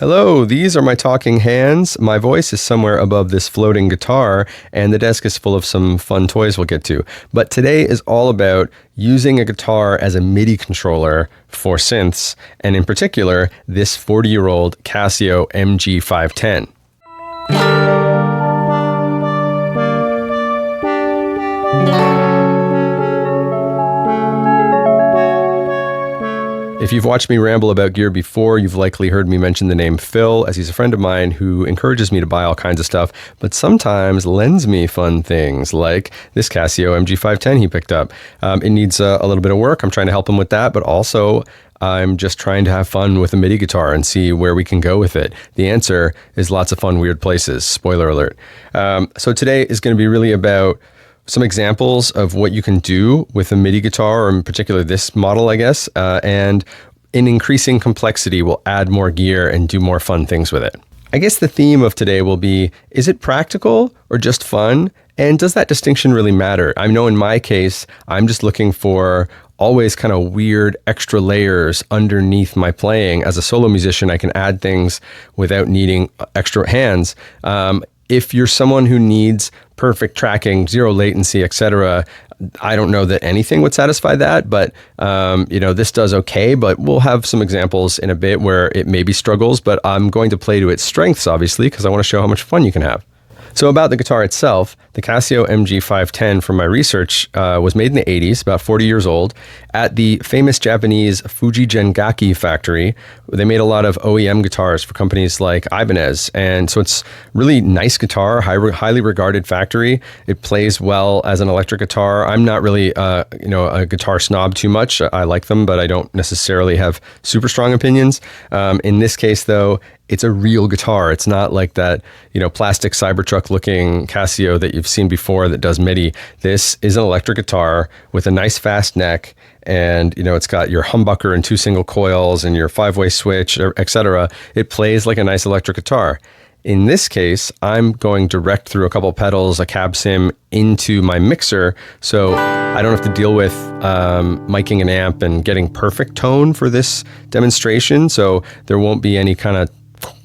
Hello, these are my talking hands. My voice is somewhere above this floating guitar, and the desk is full of some fun toys we'll get to. But today is all about using a guitar as a MIDI controller for synths, and in particular, this 40-year-old Casio MG-510. If you've watched me ramble about gear before, you've likely heard me mention the name Phil, as he's a friend of mine who encourages me to buy all kinds of stuff, but sometimes lends me fun things like this Casio MG-510 he picked up. It needs a little bit of work. I'm trying to help him with that, but also I'm just trying to have fun with a MIDI guitar and see where we can go with it. The answer is lots of fun, weird places. Spoiler alert. So today is going to be really about some examples of what you can do with a MIDI guitar, or in particular this model, I guess, and in increasing complexity, we'll add more gear and do more fun things with it. I guess the theme of today will be, is it practical or just fun? And does that distinction really matter? I know in my case, I'm just looking for always kind of weird extra layers underneath my playing. As a solo musician, I can add things without needing extra hands. If you're someone who needs perfect tracking, zero latency, etc., I don't know that anything would satisfy that, but this does okay. But we'll have some examples in a bit where it maybe struggles, but I'm going to play to its strengths, obviously, because I want to show how much fun you can have. So about the guitar itself, the Casio MG-510 from my research was made in the 80s, about 40 years old, at the famous Japanese Fuji Gengaki factory. They made a lot of OEM guitars for companies like Ibanez, and so it's really nice guitar, highly regarded factory. It plays well as an electric guitar. I'm not really a guitar snob too much. I like them, but I don't necessarily have super strong opinions. In this case, though, it's a real guitar. It's not like that, plastic Cybertruck looking Casio that you've seen before that does MIDI. This is an electric guitar with a nice fast neck, and it's got your humbucker and 2 single coils and your 5-way switch, etc. It plays like a nice electric guitar. In this case, I'm going direct through a couple pedals, a cab sim, into my mixer, so I don't have to deal with miking an amp and getting perfect tone for this demonstration, so there won't be any kind of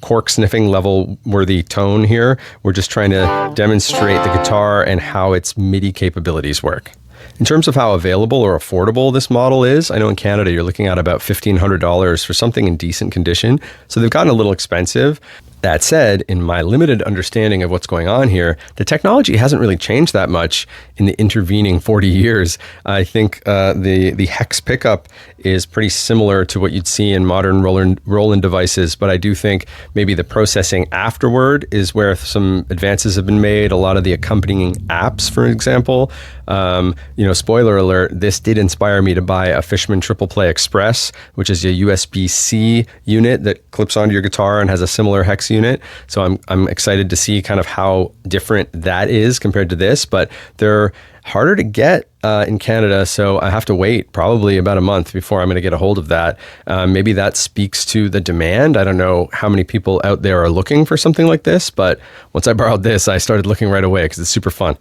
cork sniffing level worthy tone here. We're just trying to demonstrate the guitar and how its MIDI capabilities work. In terms of how available or affordable this model is, I know in Canada you're looking at about $1,500 for something in decent condition, so they've gotten a little expensive. That said, in my limited understanding of what's going on here, the technology hasn't really changed that much in the intervening 40 years. I think the hex pickup is pretty similar to what you'd see in modern Roland devices, but I do think maybe the processing afterward is where some advances have been made. A lot of the accompanying apps, for example. Spoiler alert, this did inspire me to buy a Fishman Triple Play Express, which is a USB-C unit that clips onto your guitar and has a similar hex unit. So I'm excited to see kind of how different that is compared to this, but they're harder to get in Canada, so I have to wait probably about a month before I'm going to get a hold of that. Maybe that speaks to the demand. I don't know how many people out there are looking for something like this, but once I borrowed this, I started looking right away because it's super fun.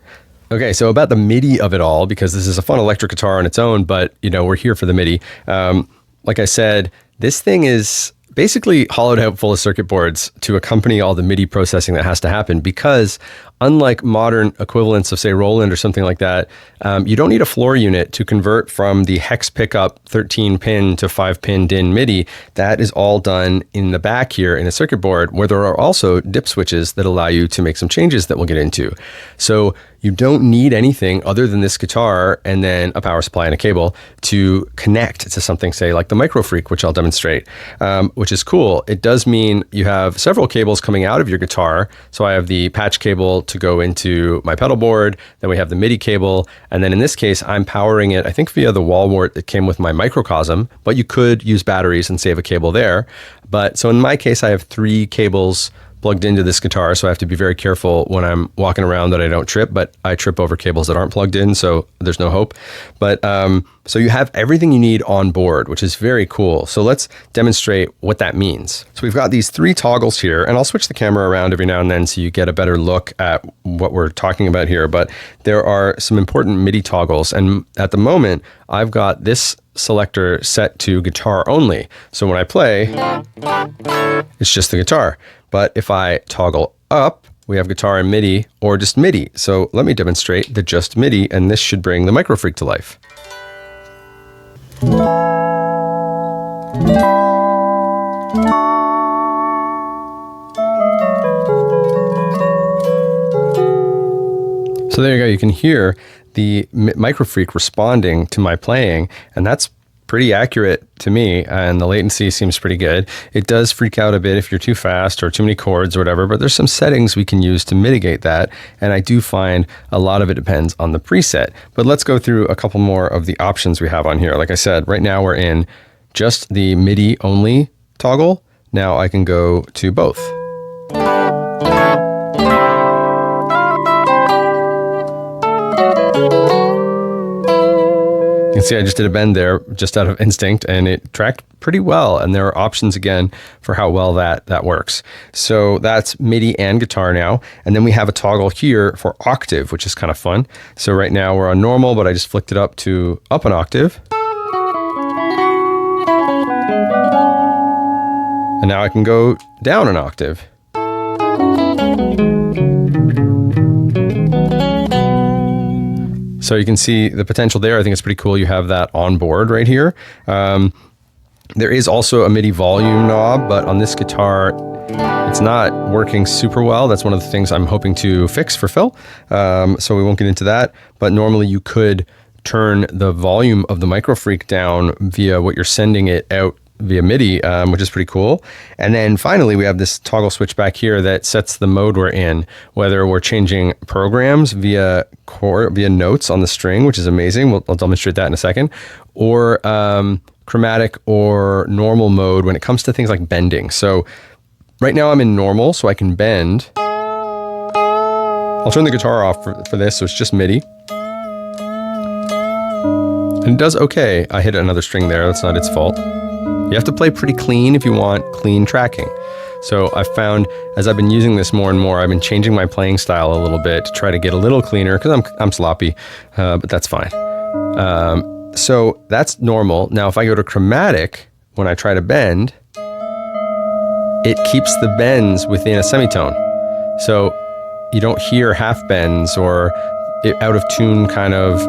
Okay, so about the MIDI of it all, because this is a fun electric guitar on its own, but we're here for the MIDI. Like I said, this thing is basically hollowed out full of circuit boards to accompany all the MIDI processing that has to happen, because unlike modern equivalents of, say, Roland or something like that, you don't need a floor unit to convert from the hex pickup 13-pin to 5-pin DIN MIDI. That is all done in the back here in a circuit board, where there are also dip switches that allow you to make some changes that we'll get into. So you don't need anything other than this guitar and then a power supply and a cable to connect to something, say, like the Microfreak, which I'll demonstrate, which is cool. It does mean you have several cables coming out of your guitar. So I have the patch cable to go into my pedal board, then we have the MIDI cable, and then in this case, I'm powering it, I think, via the wall wart that came with my microcosm, but you could use batteries and save a cable there. But so in my case, I have 3 cables plugged into this guitar, so I have to be very careful when I'm walking around that I don't trip, but I trip over cables that aren't plugged in, so there's no hope. But So you have everything you need on board, which is very cool. So let's demonstrate what that means. So we've got these 3 toggles here, and I'll switch the camera around every now and then so you get a better look at what we're talking about here. But there are some important MIDI toggles, and at the moment, I've got this selector set to guitar only. So when I play, it's just the guitar. But if I toggle up, we have guitar and MIDI, or just MIDI. So let me demonstrate the just MIDI, and this should bring the Microfreak to life. So there you go, you can hear the Microfreak responding to my playing, and that's pretty accurate to me, and the latency seems pretty good. It does freak out a bit if you're too fast or too many chords or whatever, but there's some settings we can use to mitigate that, and I do find a lot of it depends on the preset. But let's go through a couple more of the options we have on here. Like I said, right now we're in just the MIDI only toggle. Now I can go to both. You can see I just did a bend there just out of instinct, and it tracked pretty well. And there are options again for how well that works. So that's MIDI and guitar now. And then we have a toggle here for octave, which is kind of fun. So right now we're on normal, but I just flicked it up to up an octave. And now I can go down an octave. So you can see the potential there. I think it's pretty cool. You have that on board right here. There is also a MIDI volume knob, but on this guitar, it's not working super well. That's one of the things I'm hoping to fix for Phil. So we won't get into that. But normally you could turn the volume of the Microfreak down via what you're sending it out via MIDI, which is pretty cool. And then finally, we have this toggle switch back here that sets the mode we're in, whether we're changing programs via notes on the string, which is amazing. I'll demonstrate that in a second, or chromatic or normal mode when it comes to things like bending. So right now I'm in normal, so I can bend. I'll turn the guitar off for this, so it's just MIDI. And it does okay. I hit another string there. That's not its fault. You have to play pretty clean if you want clean tracking. So I've found as I've been using this more and more, I've been changing my playing style a little bit to try to get a little cleaner because I'm sloppy, but that's fine. So that's normal. Now if I go to chromatic, when I try to bend, it keeps the bends within a semitone. So you don't hear half bends or out of tune kind of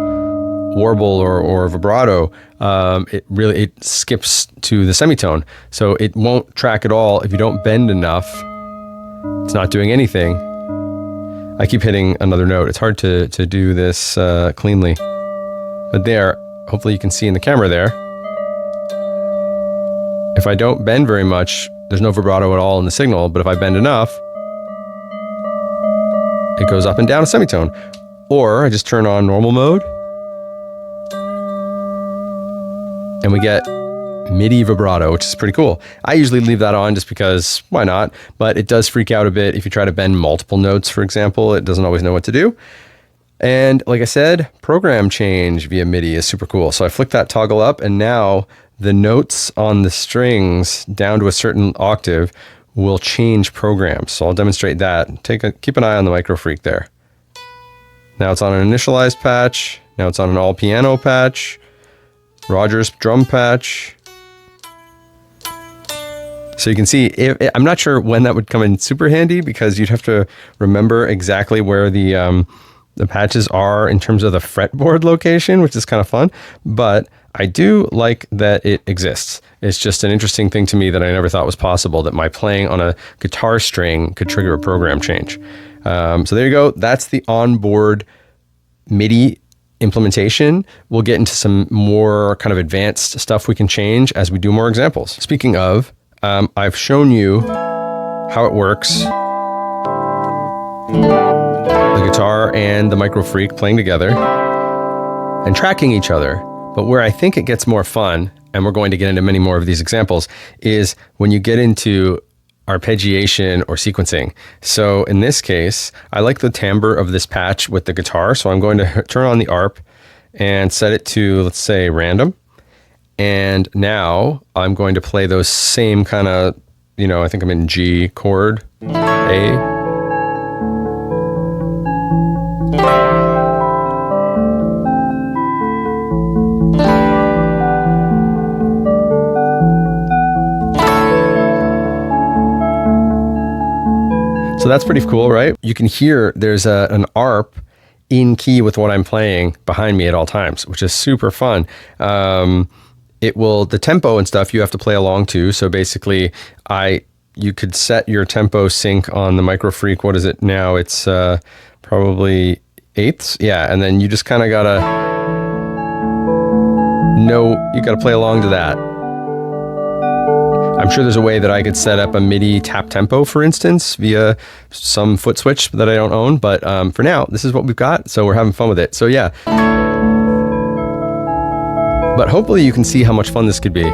warble or vibrato. It skips to the semitone, so it won't track at all if you don't bend enough. It's not doing anything. I keep hitting another note. It's hard to do this cleanly, but there, hopefully you can see in the camera there. If I don't bend very much, there's no vibrato at all in the signal, but if I bend enough, it goes up and down a semitone. Or I just turn on normal mode, and we get MIDI vibrato, which is pretty cool. I usually leave that on just because why not? But it does freak out a bit if you try to bend multiple notes, for example. It doesn't always know what to do. And like I said, program change via MIDI is super cool. So I flick that toggle up, and now the notes on the strings down to a certain octave will change programs. So I'll demonstrate that. Keep an eye on the Microfreak there. Now it's on an initialized patch. Now it's on an all piano patch. Roger's drum patch. So you can see, I'm not sure when that would come in super handy because you'd have to remember exactly where the patches are in terms of the fretboard location, which is kind of fun. But I do like that it exists. It's just an interesting thing to me that I never thought was possible, that my playing on a guitar string could trigger a program change. So there you go. That's the onboard MIDI implementation. We'll get into some more kind of advanced stuff we can change as we do more examples. Speaking of, I've shown you how it works. The guitar and the Microfreak playing together and tracking each other. But where I think it gets more fun, and we're going to get into many more of these examples, is when you get into arpeggiation or sequencing. So in this case, I like the timbre of this patch with the guitar, so I'm going to turn on the arp, and set it to, let's say, random. And now I'm going to play those same kind of, I think I'm in G chord, A. So that's pretty cool, right? You can hear there's an arp in key with what I'm playing behind me at all times, which is super fun. The tempo and stuff you have to play along to. So basically, you could set your tempo sync on the Microfreak. What is it now? It's probably eighths. Yeah, and then you just kind of gotta play along to that. I'm sure there's a way that I could set up a MIDI tap tempo, for instance, via some foot switch that I don't own. But for now, this is what we've got. So we're having fun with it. So yeah. But hopefully you can see how much fun this could be.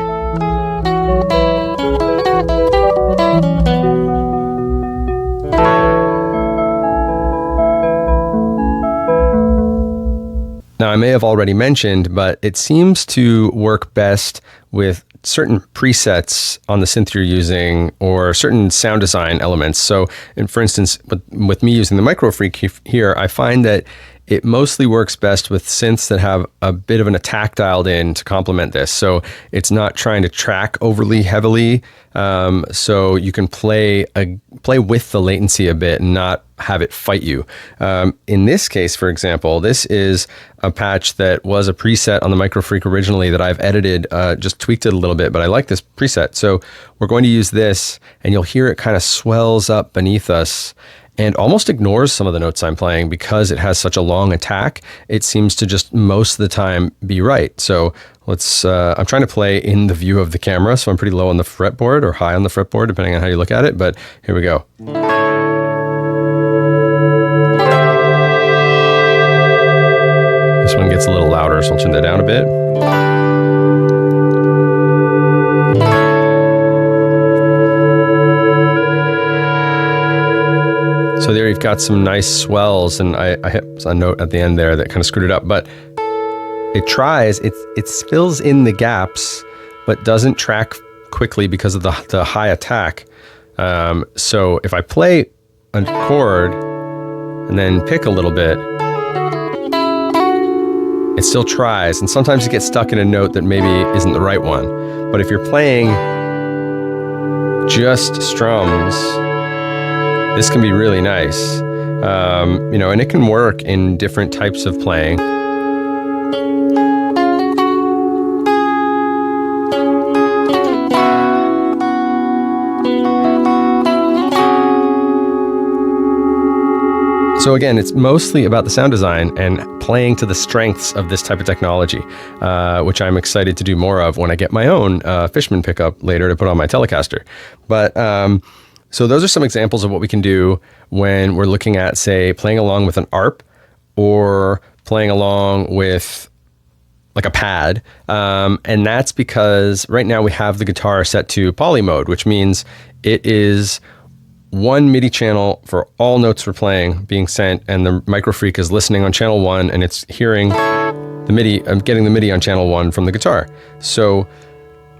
Now, I may have already mentioned, but it seems to work best with certain presets on the synth you're using or certain sound design elements. So, for instance, with me using the Microfreak here, I find that it mostly works best with synths that have a bit of an attack dialed in to complement this. So it's not trying to track overly heavily. So you can play with the latency a bit and not have it fight you. In this case, for example, this is a patch that was a preset on the Microfreak originally that I've edited, just tweaked it a little bit, but I like this preset. So we're going to use this, and you'll hear it kind of swells up beneath us and almost ignores some of the notes I'm playing because it has such a long attack. It seems to just most of the time be right. So I'm trying to play in the view of the camera, so I'm pretty low on the fretboard or high on the fretboard, depending on how you look at it, but here we go. This one gets a little louder, so I'll turn that down a bit. So there you've got some nice swells, and I hit a note at the end there that kind of screwed it up, but it fills in the gaps, but doesn't track quickly because of the high attack. So if I play a chord and then pick a little bit, it still tries, and sometimes you get stuck in a note that maybe isn't the right one. But if you're playing just strums, this can be really nice, and it can work in different types of playing. So again, it's mostly about the sound design and playing to the strengths of this type of technology, which I'm excited to do more of when I get my own Fishman pickup later to put on my Telecaster. But so those are some examples of what we can do when we're looking at, say, playing along with an ARP or playing along with like a pad. And that's because right now we have the guitar set to poly mode, which means it is one MIDI channel for all notes we're playing being sent, and the Microfreak is listening on channel 1 and it's hearing the MIDI, getting the MIDI on channel 1 from the guitar. So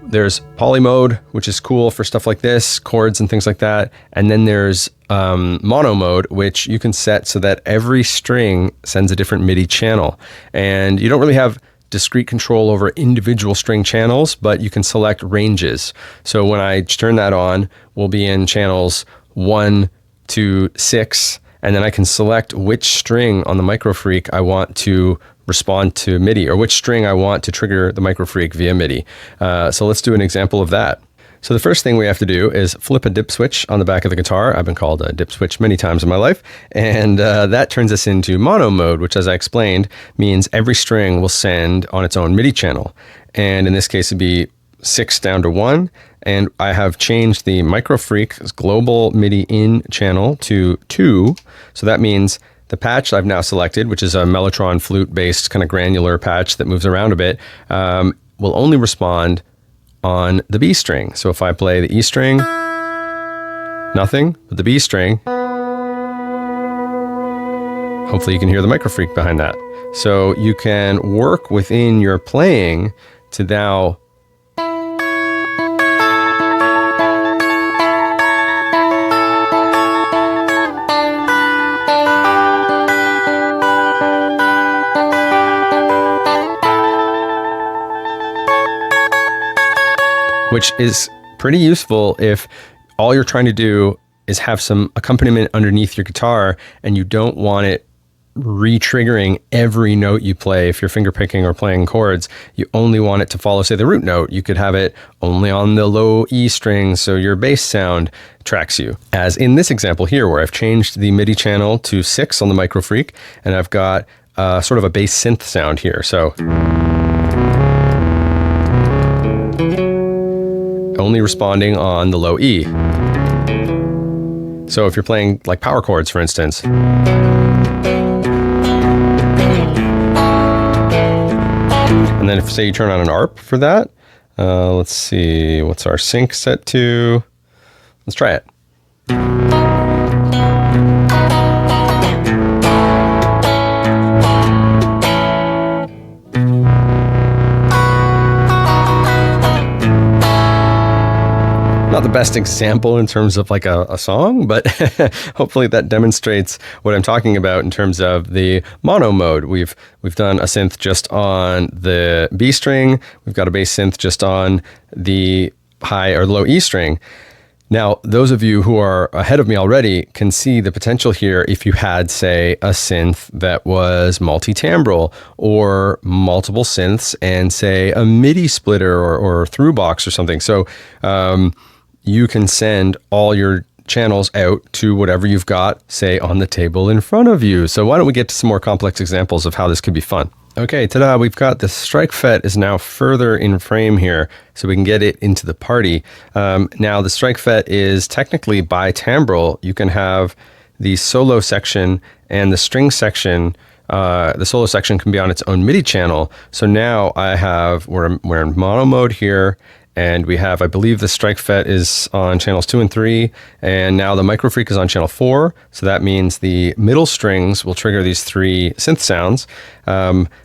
there's poly mode, which is cool for stuff like this, chords and things like that. And then there's mono mode, which you can set so that every string sends a different MIDI channel. And you don't really have discrete control over individual string channels, but you can select ranges. So when I turn that on, we'll be in channels 1 to 6, and then I can select which string on the Microfreak I want to respond to MIDI, or which string I want to trigger the Microfreak via MIDI. So let's do an example of that. So the first thing we have to do is flip a dip switch on the back of the guitar. I've been called a dip switch many times in my life. And that turns us into mono mode, which, as I explained, means every string will send on its own MIDI channel. And in this case, it'd be 6 down to 1. And I have changed the Microfreak's global MIDI in channel to 2. So that means the patch I've now selected, which is a Mellotron flute-based kind of granular patch that moves around a bit, will only respond on the B string. So if I play the E string, nothing, but the B string, Hopefully you can hear the Microfreak behind that. So you can work within your playing to now which is pretty useful if all you're trying to do is have some accompaniment underneath your guitar and you don't want it re-triggering every note you play. If you're fingerpicking or playing chords, you only want it to follow, say, the root note. You could have it only on the low E string so your bass sound tracks you. As in this example here, where I've changed the MIDI channel to 6 on the Microfreak, and I've got sort of a bass synth sound here. So only responding on the low E. So if you're playing like power chords, for instance, and then if, say, you turn on an ARP for that, let's see, what's our sync set to? Let's try it. Not the best example in terms of like a song, but hopefully that demonstrates what I'm talking about in terms of the mono mode. We've done a synth just on the B string. We've got a bass synth just on the high or low E string. Now, those of you who are ahead of me already can see the potential here if you had, say, a synth that was multi-timbral or multiple synths and, say, a MIDI splitter or through box or something. So you can send all your channels out to whatever you've got, say, on the table in front of you. So why don't we get to some more complex examples of how this could be fun? Okay, ta-da, we've got the Streichfett is now further in frame here, so we can get it into the party. Now, the Streichfett is technically bitimbral. You can have the solo section and the string section. The solo section can be on its own MIDI channel. So now we're in mono mode here, and we have, I believe the Streichfett is on channels 2 and 3, and now the Microfreak is on channel 4. So that means the middle strings will trigger these 3 synth sounds.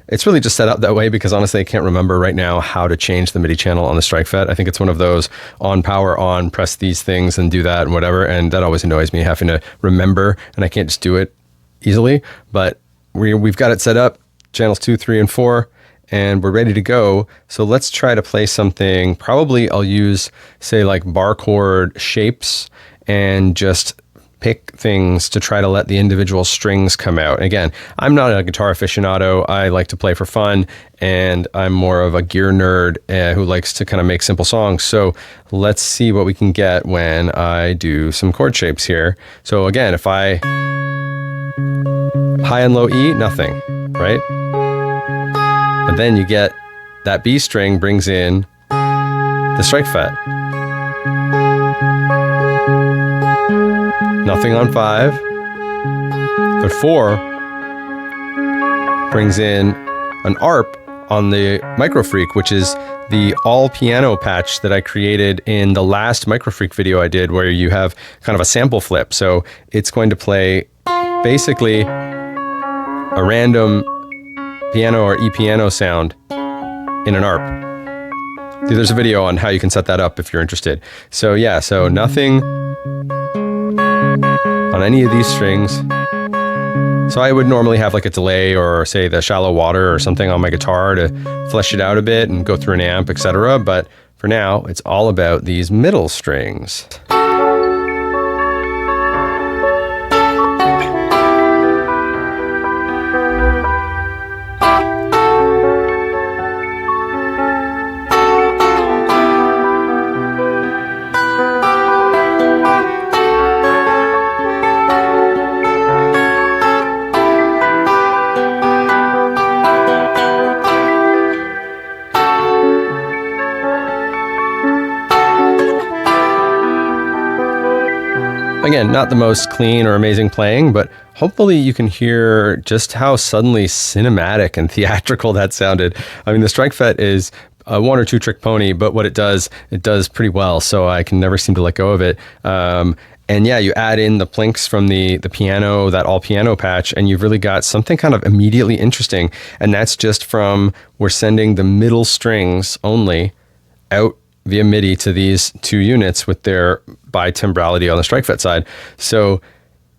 It's really just set up that way because honestly, I can't remember right now how to change the MIDI channel on the Streichfett. I think it's one of those on, power on, press these things and do that and whatever. And that always annoys me, having to remember, and I can't just do it easily. But we've got it set up, channels 2, 3, and 4. And we're ready to go. So let's try to play something. Probably I'll use, say, like bar chord shapes and just pick things to try to let the individual strings come out. Again, I'm not a guitar aficionado. I like to play for fun, and I'm more of a gear nerd who likes to kind of make simple songs. So let's see what we can get when I do some chord shapes here. So again, if I high and low E, nothing, right? But then you get that B string brings in the Streichfett. Nothing on 5. But 4 brings in an ARP on the Microfreak, which is the all piano patch that I created in the last Microfreak video I did, where you have kind of a sample flip. So it's going to play basically a random piano or E-piano sound in an ARP. There's a video on how you can set that up if you're interested. So yeah, so nothing on any of these strings. So I would normally have like a delay or, say, the shallow water or something on my guitar to flesh it out a bit and go through an amp, etc. But for now, it's all about these middle strings. Again, not the most clean or amazing playing, but hopefully you can hear just how suddenly cinematic and theatrical that sounded. I mean, the Streichfett is a one or two trick pony, but what it does pretty well. So I can never seem to let go of it. And yeah, you add in the plinks from the piano, that all piano patch, and you've really got something kind of immediately interesting. And that's just from, we're sending the middle strings only out via MIDI to these two units with their bitimbrality on the Streichfett side. So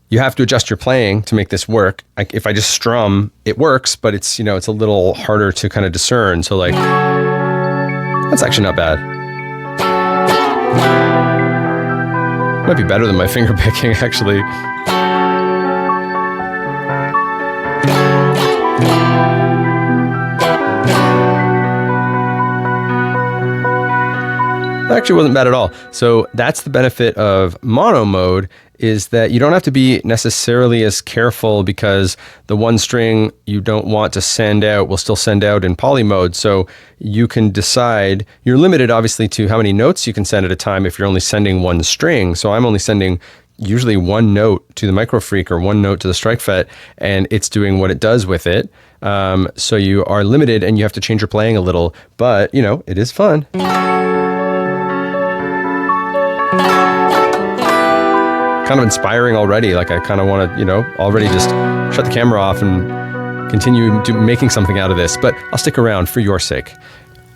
you have to adjust your playing to make this work. If I just strum, it works, but it's, it's a little harder to kind of discern. So like, that's actually not bad. Might be better than my finger picking, actually. That actually wasn't bad at all. So that's the benefit of mono mode, is that you don't have to be necessarily as careful, because the one string you don't want to send out will still send out in poly mode. So you can decide, you're limited obviously to how many notes you can send at a time if you're only sending one string. So I'm only sending usually one note to the Microfreak or one note to the Streichfett, and it's doing what it does with it. So you are limited and you have to change your playing a little, but it is fun. Kind of inspiring already. Like I kind of want to, already just shut the camera off and continue making something out of this, but I'll stick around for your sake.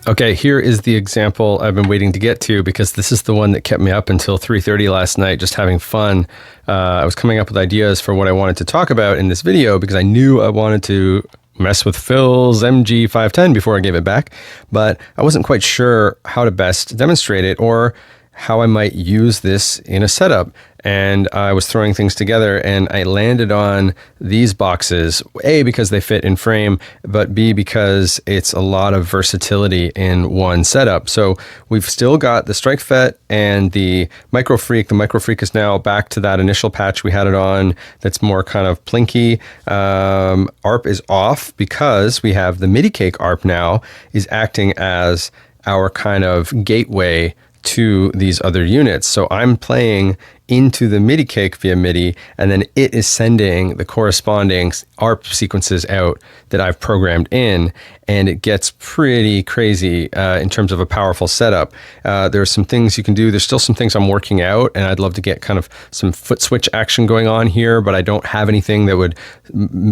Okay, here is the example I've been waiting to get to, because this is the one that kept me up until 3:30 last night, just having fun. I was coming up with ideas for what I wanted to talk about in this video, because I knew I wanted to mess with Phil's MG-510 before I gave it back, but I wasn't quite sure how to best demonstrate it or how I might use this in a setup. And I was throwing things together and I landed on these boxes, A, because they fit in frame, but B, because it's a lot of versatility in one setup. So we've still got the Streichfett and the Microfreak. The Microfreak is now back to that initial patch we had it on that's more kind of plinky. ARP is off because we have the Midicake Arp now is acting as our kind of gateway to these other units. So I'm playing into the Midicake via MIDI, and then it is sending the corresponding ARP sequences out that I've programmed in, and it gets pretty crazy in terms of a powerful setup. There's some things you can do. There's still some things I'm working out, and I'd love to get kind of some foot switch action going on here, but I don't have anything that would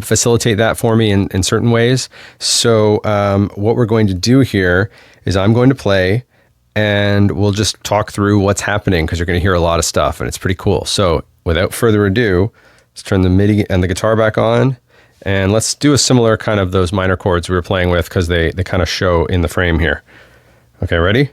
facilitate that for me in certain ways. So what we're going to do here is I'm going to play, and we'll just talk through what's happening, because you're going to hear a lot of stuff and it's pretty cool. So without further ado, let's turn the MIDI and the guitar back on, and let's do a similar kind of those minor chords we were playing with, because they kind of show in the frame here. Okay, ready?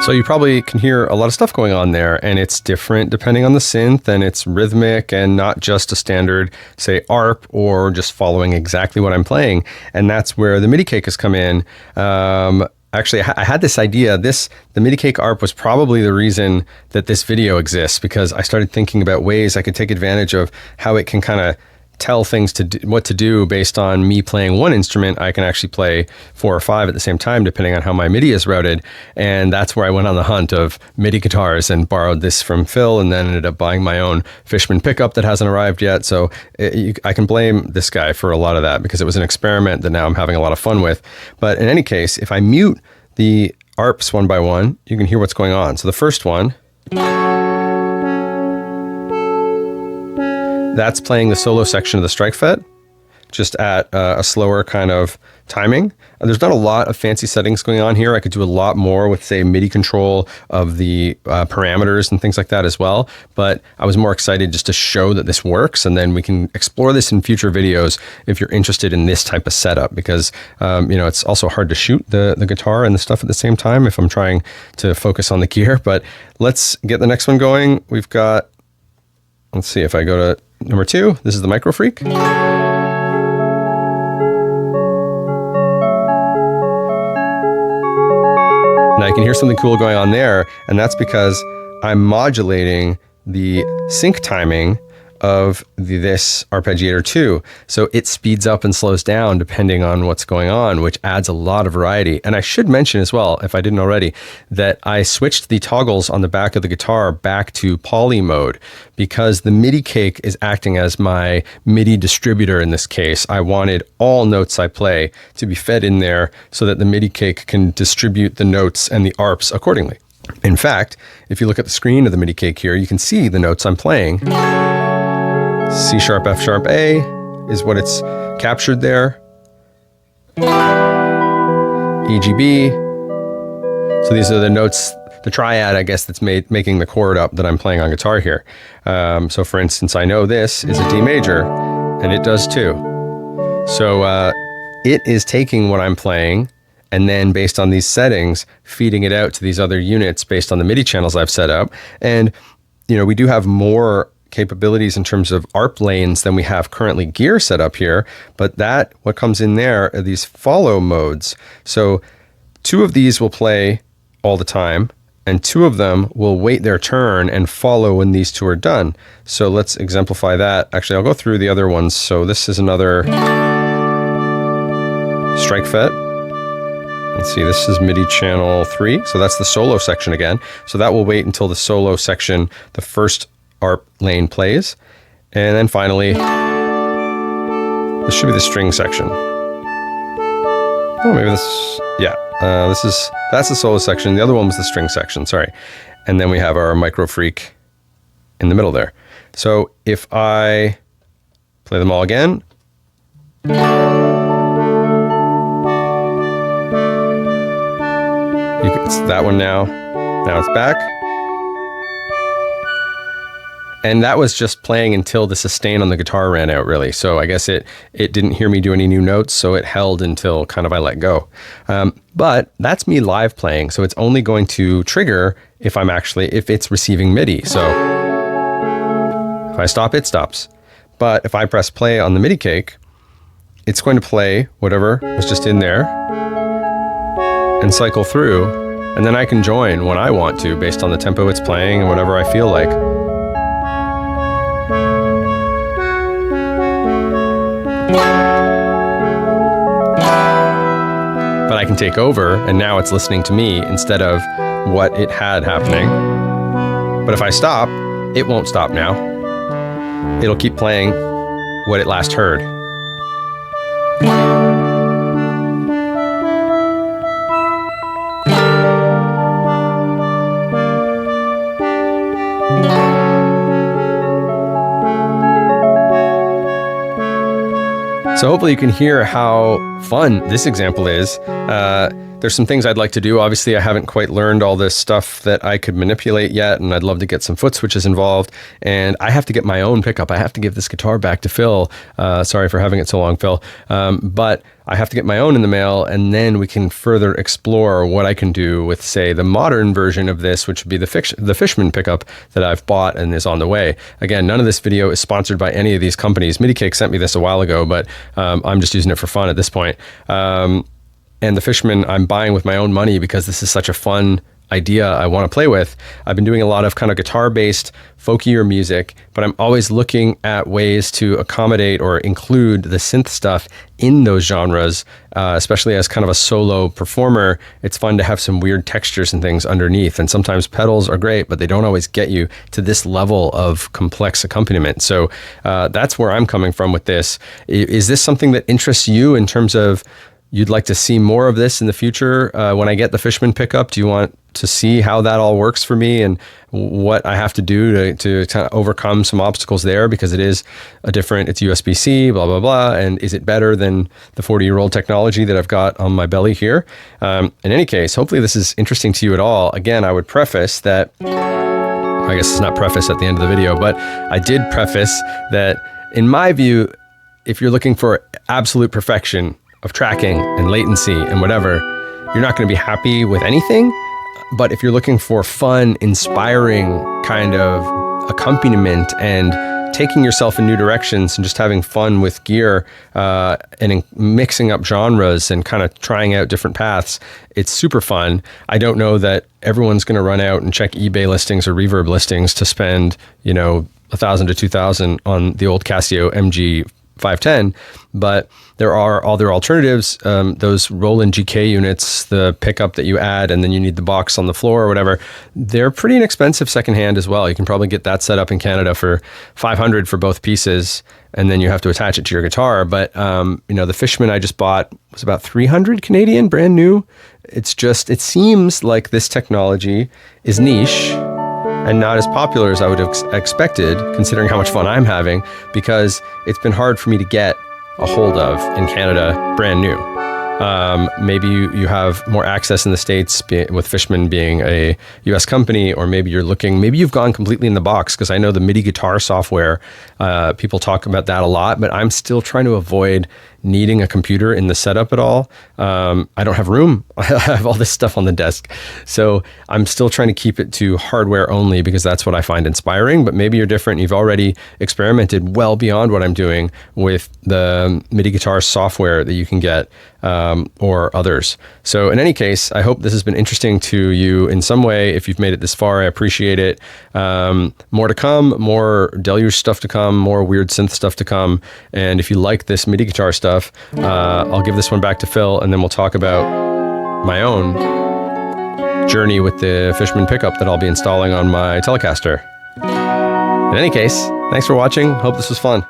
So you probably can hear a lot of stuff going on there, and it's different depending on the synth, and it's rhythmic and not just a standard, say, ARP or just following exactly what I'm playing. And that's where the Midicake has come in. Actually, I had this idea. The Midicake Arp was probably the reason that this video exists, because I started thinking about ways I could take advantage of how it can kind of tell things what to do based on me playing one instrument. I can actually play 4 or 5 at the same time, depending on how my MIDI is routed. And that's where I went on the hunt of MIDI guitars and borrowed this from Phil, and then ended up buying my own Fishman pickup that hasn't arrived yet. So I can blame this guy for a lot of that, because it was an experiment that now I'm having a lot of fun with. But in any case, if I mute the ARPs one by one, you can hear what's going on. So the first one, that's playing the solo section of the Streichfett, just at a slower kind of timing. There's not a lot of fancy settings going on here. I could do a lot more with, say, MIDI control of the parameters and things like that as well. But I was more excited just to show that this works, and then we can explore this in future videos if you're interested in this type of setup, because it's also hard to shoot the guitar and the stuff at the same time if I'm trying to focus on the gear. But let's get the next one going. We've got, let's see if I go to number 2. This is the Microfreak. Now you can hear something cool going on there, and that's because I'm modulating the sync timing of this arpeggiator too. So it speeds up and slows down depending on what's going on, which adds a lot of variety. And I should mention as well, if I didn't already, that I switched the toggles on the back of the guitar back to poly mode because the Midicake is acting as my MIDI distributor in this case. I wanted all notes I play to be fed in there so that the Midicake can distribute the notes and the arps accordingly. In fact, if you look at the screen of the Midicake here, you can see the notes I'm playing. C sharp, F sharp, A is what it's captured there. E, G, B. So these are the notes, the triad, I guess, that's making the chord up that I'm playing on guitar here. So for instance, I know this is a D major, and it does too. So it is taking what I'm playing, and then based on these settings, feeding it out to these other units based on the MIDI channels I've set up. And, you know, we do have more capabilities in terms of ARP lanes than we have currently gear set up here, but what comes in there are these follow modes. So 2 of these will play all the time, and 2 of them will wait their turn and follow when these 2 are done. So let's exemplify that. Actually, I'll go through the other ones. So this is another Streichfett. Let's see, this is MIDI channel 3. So that's the solo section again. So that will wait until the solo section, the first ARP lane plays. And then finally, this should be the string section. Oh, maybe this, yeah. That's the solo section. The other one was the string section, sorry. And then we have our Microfreak in the middle there. So if I play them all again, it's that one now. Now it's back. And that was just playing until the sustain on the guitar ran out, really. So I guess it didn't hear me do any new notes, so it held until kind of I let go. But that's me live playing, so it's only going to trigger if it's receiving MIDI. So if I stop, it stops. But if I press play on the Midicake, it's going to play whatever was just in there and cycle through, and then I can join when I want to based on the tempo it's playing and whatever I feel like. But I can take over, and now it's listening to me instead of what it had happening. But if I stop, it won't stop now. It'll keep playing what it last heard. So hopefully you can hear how fun this example is. There's some things I'd like to do. Obviously, I haven't quite learned all this stuff that I could manipulate yet, and I'd love to get some foot switches involved. And I have to get my own pickup. I have to give this guitar back to Phil. Sorry for having it so long, Phil. But I have to get my own in the mail, and then we can further explore what I can do with, say, the modern version of this, which would be the Fishman pickup that I've bought and is on the way. Again, none of this video is sponsored by any of these companies. Midicake sent me this a while ago, but I'm just using it for fun at this point. And the Fishman I'm buying with my own money because this is such a fun idea I want to play with. I've been doing a lot of kind of guitar-based, folkier music, but I'm always looking at ways to accommodate or include the synth stuff in those genres, especially as kind of a solo performer. It's fun to have some weird textures and things underneath, and sometimes pedals are great, but they don't always get you to this level of complex accompaniment. So that's where I'm coming from with this. Is this something that interests you in terms of you'd like to see more of this in the future? When I get the Fishman pickup, do you want to see how that all works for me and what I have to do to kind of overcome some obstacles there? Because it is it's USB-C, blah, blah, blah. And is it better than the 40-year-old technology that I've got on my belly here? In any case, hopefully this is interesting to you at all. Again, I would preface that, I guess it's not preface at the end of the video, but I did preface that in my view, if you're looking for absolute perfection of tracking and latency and whatever, you're not going to be happy with anything. But if you're looking for fun, inspiring kind of accompaniment and taking yourself in new directions and just having fun with gear and mixing up genres and kind of trying out different paths, it's super fun. I don't know that everyone's going to run out and check eBay listings or Reverb listings to spend, $1,000 to $2,000 on the old Casio MG-510, but there are other alternatives. Those Roland GK units, the pickup that you add, and then you need the box on the floor or whatever, they're pretty inexpensive secondhand as well. You can probably get that set up in Canada for $500 for both pieces, and then you have to attach it to your guitar. But the Fishman I just bought was about 300 Canadian, brand new. It seems like this technology is niche and not as popular as I would have expected, considering how much fun I'm having, because it's been hard for me to get a hold of in Canada, brand new. Maybe you have more access in the States with Fishman being a US company, or maybe you've gone completely in the box, because I know the MIDI guitar software, people talk about that a lot, but I'm still trying to avoid needing a computer in the setup at all. I don't have room. I have all this stuff on the desk. So I'm still trying to keep it to hardware only, because that's what I find inspiring. But maybe you're different. You've already experimented well beyond what I'm doing with the MIDI guitar software that you can get, or others. So in any case, I hope this has been interesting to you in some way. If you've made it this far, I appreciate it. More to come, more Deluge stuff to come, more weird synth stuff to come. And if you like this MIDI guitar stuff, I'll give this one back to Phil, and then we'll talk about my own journey with the Fishman pickup that I'll be installing on my Telecaster. In any case, thanks for watching. Hope this was fun.